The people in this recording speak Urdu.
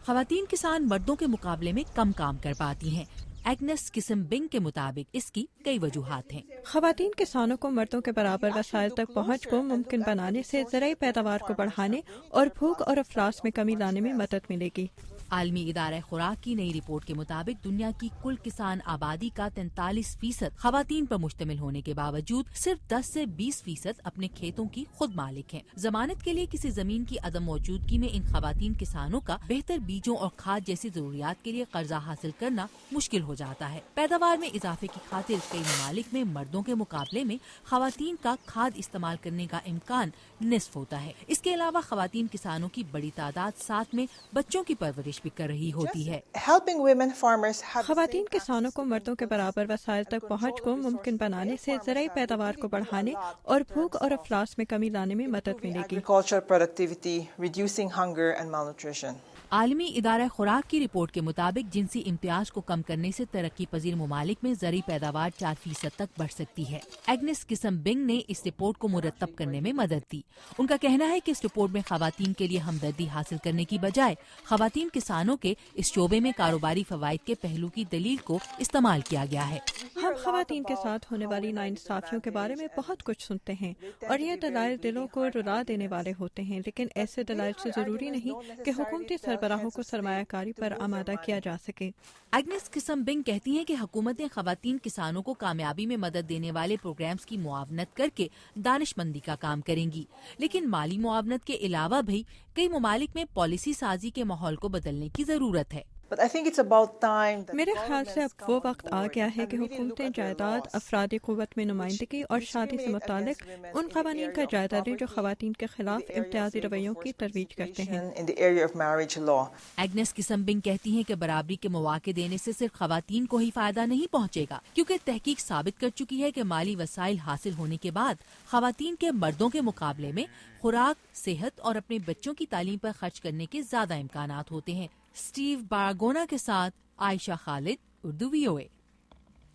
خواتین کسان مردوں کے مقابلے میں کم کام کر پاتی ہیں۔ ایگنس کسم بنگ کے مطابق اس کی کئی وجوہات ہیں۔ خواتین کسانوں کو مردوں کے برابر وسائل تک پہنچ کو ممکن بنانے سے زرعی پیداوار کو بڑھانے اور بھوک اور افلاس میں کمی لانے میں مدد ملے گی۔ عالمی ادارہ خوراک کی نئی رپورٹ کے مطابق دنیا کی کل کسان آبادی کا 43% خواتین پر مشتمل ہونے کے باوجود صرف 10 سے 20% اپنے کھیتوں کی خود مالک ہیں۔ ضمانت کے لیے کسی زمین کی عدم موجودگی میں ان خواتین کسانوں کا بہتر بیجوں اور کھاد جیسی ضروریات کے لیے قرضہ حاصل کرنا مشکل ہو جاتا ہے۔ پیداوار میں اضافے کی خاطر کئی ممالک میں مردوں کے مقابلے میں خواتین کا کھاد استعمال کرنے کا امکان نصف ہوتا ہے۔ اس کے علاوہ خواتین کسانوں کی بڑی تعداد ساتھ میں بچوں کی پرورش بھی کر رہی ہوتی ہے۔ خواتین کسانوں کو مردوں کے برابر وسائل تک پہنچ کو ممکن بنانے سے زرعی پیداوار کو بڑھانے اور بھوک اور افلاس میں کمی لانے میں مدد ملے گی۔ عالمی ادارہ خوراک کی رپورٹ کے مطابق جنسی امتیاز کو کم کرنے سے ترقی پذیر ممالک میں زرعی پیداوار 4% تک بڑھ سکتی ہے۔ ایگنس کسم بنگ نے اس رپورٹ کو مرتب کرنے میں مدد دی۔ ان کا کہنا ہے کہ اس رپورٹ میں خواتین کے لیے ہمدردی حاصل کرنے کی بجائے خواتین کسانوں کے اس شعبے میں کاروباری فوائد کے پہلو کی دلیل کو استعمال کیا گیا ہے۔ ہم خواتین کے ساتھ ہونے والی ناانصافیوں کے بارے میں بہت کچھ سنتے ہیں اور یہ دلائل دلوں کو رلا دینے والے ہوتے ہیں، لیکن ایسے دلائل سے ضروری نہیں کہ حکومتی سربراہوں کو سرمایہ کاری پر آمادہ کیا جا سکے۔ ایگنس کسم بنگ کہتی ہیں کہ حکومتیں خواتین کسانوں کو کامیابی میں مدد دینے والے پروگرامز کی معاونت کر کے دانش مندی کا کام کریں گی، لیکن مالی معاونت کے علاوہ بھی کئی ممالک میں پالیسی سازی کے ماحول کو بدلنے کی ضرورت ہے۔ میرے خیال سے اب وہ وقت آ گیا ہے کہ حکومتیں جائیداد، افرادی قوت میں نمائندگی اور شادی سے متعلق ان قوانین کا جائزہ لیں جو خواتین کے خلاف امتیازی رویوں کی ترویج کرتے ہیں۔ ایگنس کسم بنگ کہتی ہیں کہ برابری کے مواقع دینے سے صرف خواتین کو ہی فائدہ نہیں پہنچے گا، کیونکہ تحقیق ثابت کر چکی ہے کہ مالی وسائل حاصل ہونے کے بعد خواتین کے مردوں کے مقابلے میں خوراک، صحت اور اپنے بچوں کی تعلیم پر خرچ کرنے کے زیادہ امکانات ہوتے ہیں۔ اسٹیو باراگونا کے ساتھ عائشہ خالد، اردو VOA۔